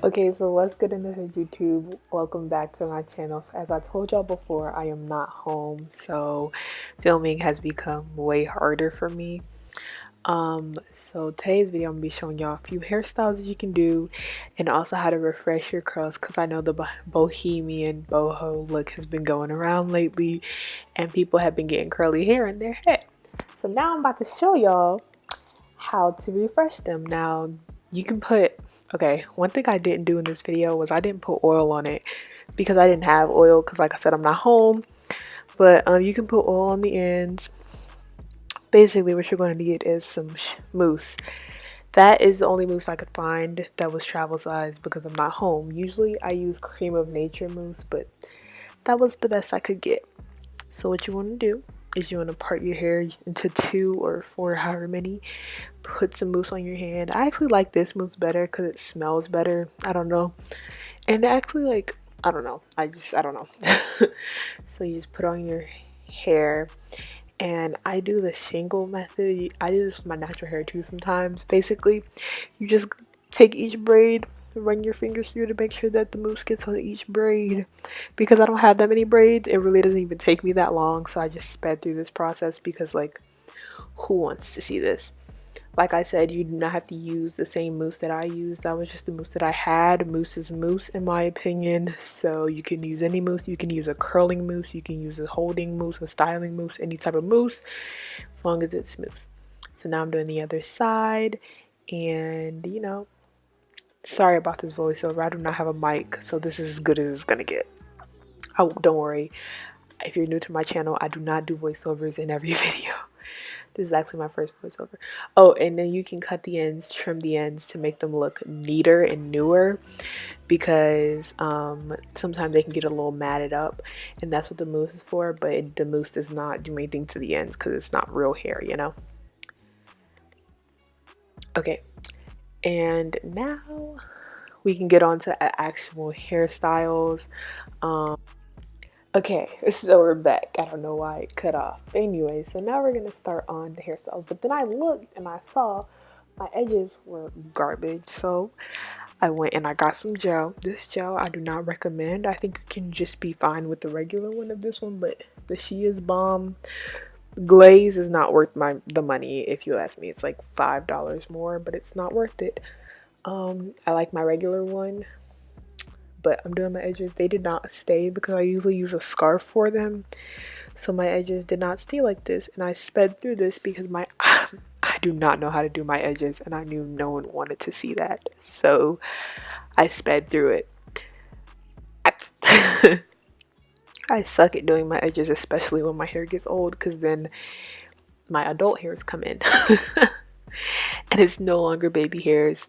Okay, so let's get into YouTube. Welcome back to my channel. So as I told y'all before, I am not home, so filming has become way harder for me. So today's video I'm gonna be showing y'all a few hairstyles that you can do, and also how to refresh your curls, because I know the bohemian boho look has been going around lately, and people have been getting curly hair in their head. So now I'm about to show y'all how to refresh them. Now you can put, okay, one thing I didn't do in this video was I didn't put oil on it because I didn't have oil, because like I said, I'm not home. But you can put oil on the ends. Basically what you're going to need is some mousse. That is the only mousse I could find that was travel size because I'm not home. Usually I use cream of nature mousse, but that was the best I could get. So what you want to do is you want to part your hair into 2 or 4, however many. Put some mousse on your hand. I actually like this mousse better because it smells better. I don't know. And actually, like, I don't know. I don't know. So you just put on your hair. And I do the shingle method. I do this with my natural hair too sometimes. Basically, you just take each braid, run your fingers through to make sure that the mousse gets on each braid. Because I don't have that many braids, it really doesn't even take me that long. So I just sped through this process because, like, who wants to see this? Like I said, you do not have to use the same mousse that I used. That was just the mousse that I had. Mousse is mousse in my opinion. So you can use any mousse. You can use a curling mousse. You can use a holding mousse, a styling mousse, any type of mousse, as long as it's mousse. So now I'm doing the other side. And, you know, sorry about this voiceover. I do not have a mic. So this is as good as it's going to get. Oh, don't worry. If you're new to my channel, I do not do voiceovers in every video. This is actually my first voiceover. Oh, and then you can cut the ends, trim the ends to make them look neater and newer, because sometimes they can get a little matted up, and that's what the mousse is for. But the mousse does not do anything to the ends because it's not real hair, you know? Okay, and now we can get on to actual hairstyles. Okay, so we're back. I don't know why it cut off. Anyway, so now we're gonna start on the hairstyle. But then I looked and I saw my edges were garbage. So I went and I got some gel. This gel I do not recommend. I think you can just be fine with the regular one of this one, but the She Is Bomb glaze is not worth the money, if you ask me. It's like $5 more, but it's not worth it. I like my regular one, but I'm doing my edges. They did not stay because I usually use a scarf for them. So my edges did not stay like this, and I sped through this because my I do not know how to do my edges, and I knew no one wanted to see that. So I sped through it. I suck at doing my edges, especially when my hair gets old, because then my adult hairs come in. And it's no longer baby hairs.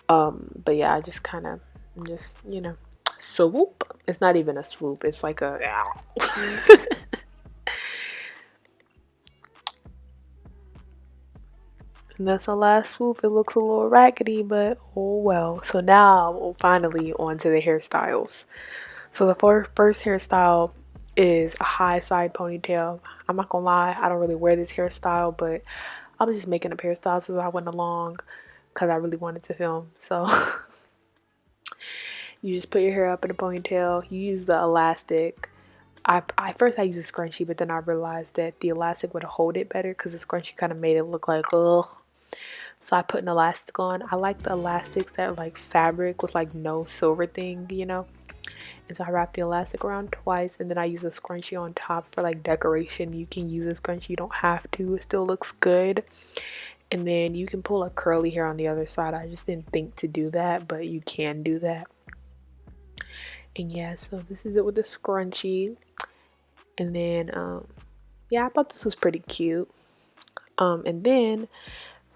But yeah, I just kind of just, you know, swoop. It's not even a swoop. It's like a and that's the last swoop. It looks a little raggedy, but oh well. So now finally on to the hairstyles. So the first hairstyle is a high side ponytail. I'm not gonna lie, I don't really wear this hairstyle, but I was just making up hairstyles as I went along because I really wanted to film. So you just put your hair up in a ponytail. You use the elastic. First I used a scrunchie, but then I realized that the elastic would hold it better because the scrunchie kind of made it look like ugh. So I put an elastic on. I like the elastics that are like fabric with like no silver thing, you know. And so I wrap the elastic around twice, and then I use a scrunchie on top for like decoration. You can use a scrunchie, you don't have to. It still looks good. And then you can pull a curly hair on the other side. I just didn't think to do that, but you can do that. And yeah, so this is it with the scrunchie. And then yeah, I thought this was pretty cute. And then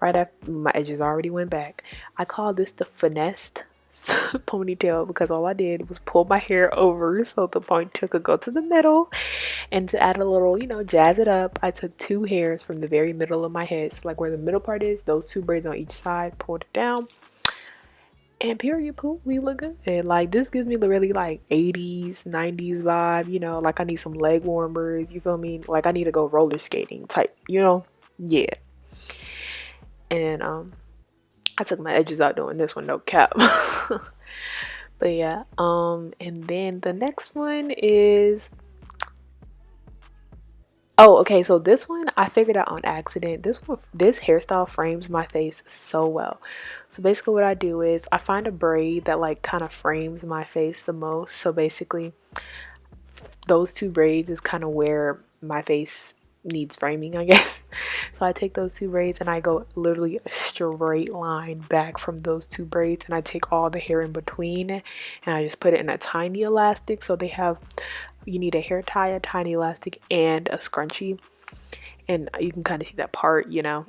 right after my edges already went back, I call this the finessed ponytail because all I did was pull my hair over so the ponytail could go to the middle. And to add a little, you know, jazz it up, I took 2 hairs from the very middle of my head, so like where the middle part is, those 2 braids on each side, pulled it down, and period poop, we look good. And like this gives me the really like 80s 90s vibe, you know, like I need some leg warmers, you feel me, like I need to go roller skating type, you know. Yeah. And I took my edges out doing this one, no cap. But yeah, and then the next one is, oh, okay, so this one I figured out on accident. This hairstyle frames my face so well. So basically what I do is I find a braid that like kind of frames my face the most. So basically those two braids is kind of where my face needs framing, I guess. So I take those two braids and I go literally a straight line back from those two braids, and I take all the hair in between and I just put it in a tiny elastic. So they have, you need a hair tie, a tiny elastic, and a scrunchie. And you can kind of see that part, you know.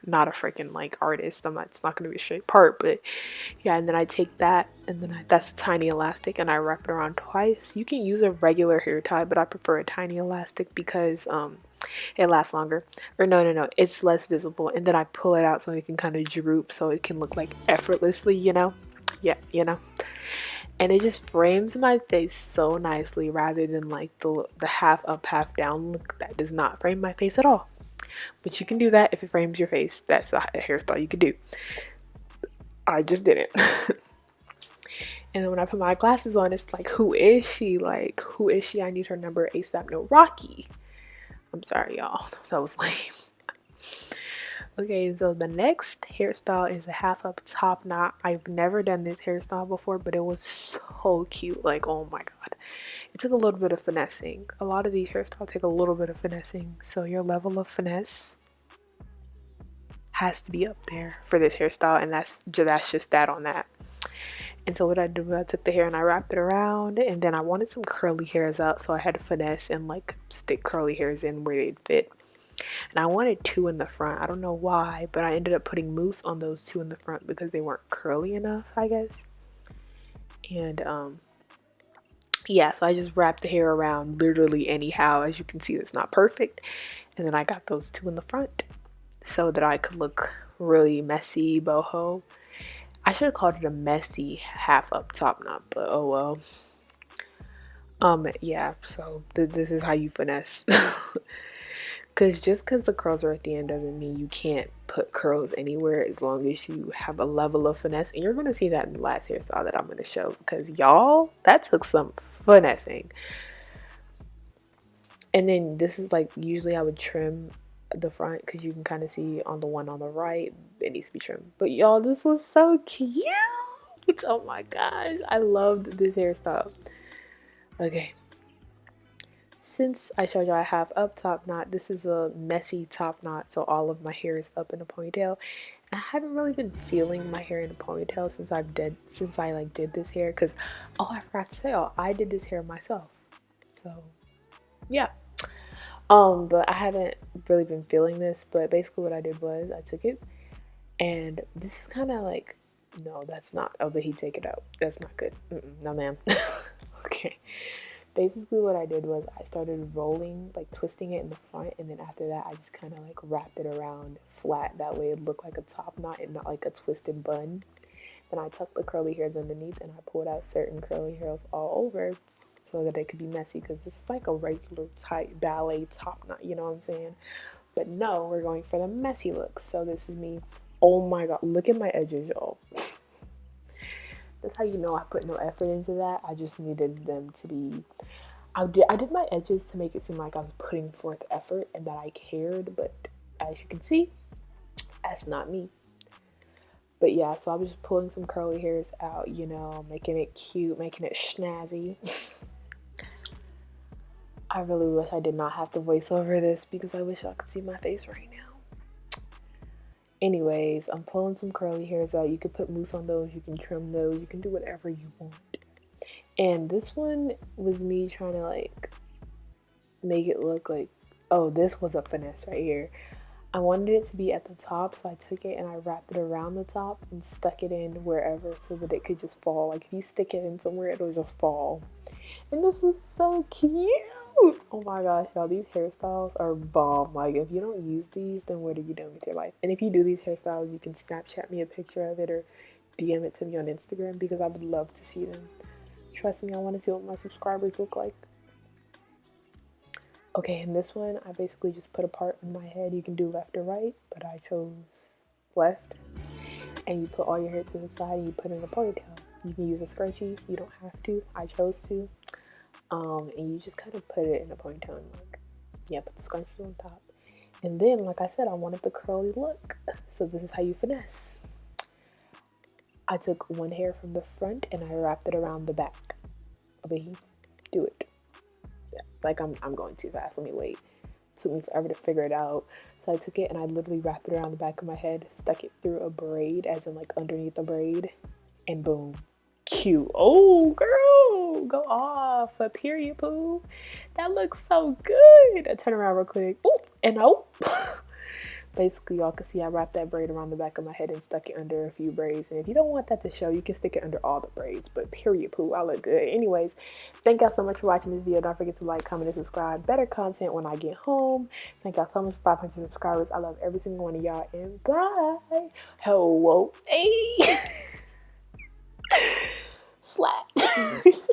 Not a freaking like artist. It's not gonna be a straight part, but yeah. And then I take that, and then that's a tiny elastic, and I wrap it around twice. You can use a regular hair tie, but I prefer a tiny elastic because it lasts longer. Or no, it's less visible. And then I pull it out so it can kind of droop, so it can look like effortlessly, you know. Yeah, you know. And it just frames my face so nicely, rather than like the half up, half down look that does not frame my face at all. But you can do that if it frames your face. That's a hairstyle you could do. I just didn't. And then when I put my glasses on, it's like, who is she? Like, who is she? I need her number ASAP. No, Rocky. I'm sorry, y'all. That was lame. Okay, so the next hairstyle is a half up top knot. I've never done this hairstyle before, but it was so cute. Like, oh my god. It took a little bit of finessing. A lot of these hairstyles take a little bit of finessing. So your level of finesse has to be up there for this hairstyle, and that's just that on that. And so what I did was I took the hair and I wrapped it around, and then I wanted some curly hairs out, so I had to finesse and like stick curly hairs in where they'd fit. And I wanted two in the front. I don't know why, but I ended up putting mousse on those two in the front because they weren't curly enough, I guess. And yeah, so I just wrapped the hair around literally anyhow. As you can see, it's not perfect. And then I got those two in the front so that I could look really messy, boho. I should have called it a messy half up top knot, but oh well. Yeah, so this is how you finesse. Because just because the curls are at the end doesn't mean you can't put curls anywhere, as long as you have a level of finesse. And you're going to see that in the last hairstyle that I'm going to show, because y'all, that took some finessing. And then this is like, usually I would trim the front because you can kind of see on the one on the right, it needs to be trimmed. But y'all, this was so cute. Oh my gosh, I loved this hairstyle. Okay, since I showed you I have up top knot, this is a messy top knot, so all of my hair is up in a ponytail. And I haven't really been feeling my hair in a ponytail since I like did this hair, because oh, I forgot to say, oh, I did this hair myself. So yeah. But I haven't really been feeling this, but basically what I did was I took it, and this is kind of like, no, that's not, oh, but he take it out. That's not good. No, ma'am. Okay. Basically what I did was I started rolling, like twisting it in the front, and then after that I just kind of like wrapped it around flat. That way it looked like a top knot and not like a twisted bun. Then I tucked the curly hairs underneath, and I pulled out certain curly hairs all over so that it could be messy, because this is like a regular tight ballet top knot, you know what I'm saying? But no, we're going for the messy look. So this is me. Oh my god, look at my edges, y'all. That's how you know I put no effort into that. I just needed them to be, I did my edges to make it seem like I was putting forth effort and that I cared, but as you can see, that's not me. But yeah, so I was just pulling some curly hairs out, you know, making it cute, making it snazzy. I really wish I did not have to voice over this, because I wish y'all could see my face right now. Anyways, I'm pulling some curly hairs out. You can put mousse on those, you can trim those, you can do whatever you want. And this one was me trying to like make it look like, oh, this was a finesse right here. I wanted it to be at the top, so I took it and I wrapped it around the top and stuck it in wherever so that it could just fall. Like if you stick it in somewhere, it'll just fall. And this was so cute. Oh my gosh, y'all, these hairstyles are bomb. Like if you don't use these, then what are you doing with your life? And if you do these hairstyles, you can Snapchat me a picture of it or DM it to me on Instagram, because I would love to see them. Trust me, I want to see what my subscribers look like. Okay, in this one, I basically just put a part in my head. You can do left or right, but I chose left. And you put all your hair to the side and you put in a ponytail. You can use a scrunchie. You don't have to. I chose to. And you just kind of put it in a ponytail and like, yeah, put the scrunchie on top. And then, like I said, I wanted the curly look. So this is how you finesse. I took one hair from the front and I wrapped it around the back. Okay, do it. Yeah, like I'm going too fast. Let me wait. It took me forever to figure it out. So I took it and I literally wrapped it around the back of my head, stuck it through a braid, as in like underneath the braid, and boom. Cute. Oh, girl, go off. A period poo. That looks so good. I turn around real quick. Oh, and oh. Basically, y'all can see I wrapped that braid around the back of my head and stuck it under a few braids. And if you don't want that to show, you can stick it under all the braids. But period poo, I look good. Anyways, thank y'all so much for watching this video. Don't forget to like, comment, and subscribe. Better content when I get home. Thank y'all so much for 500 subscribers. I love every single one of y'all. And bye. Hello. Hey.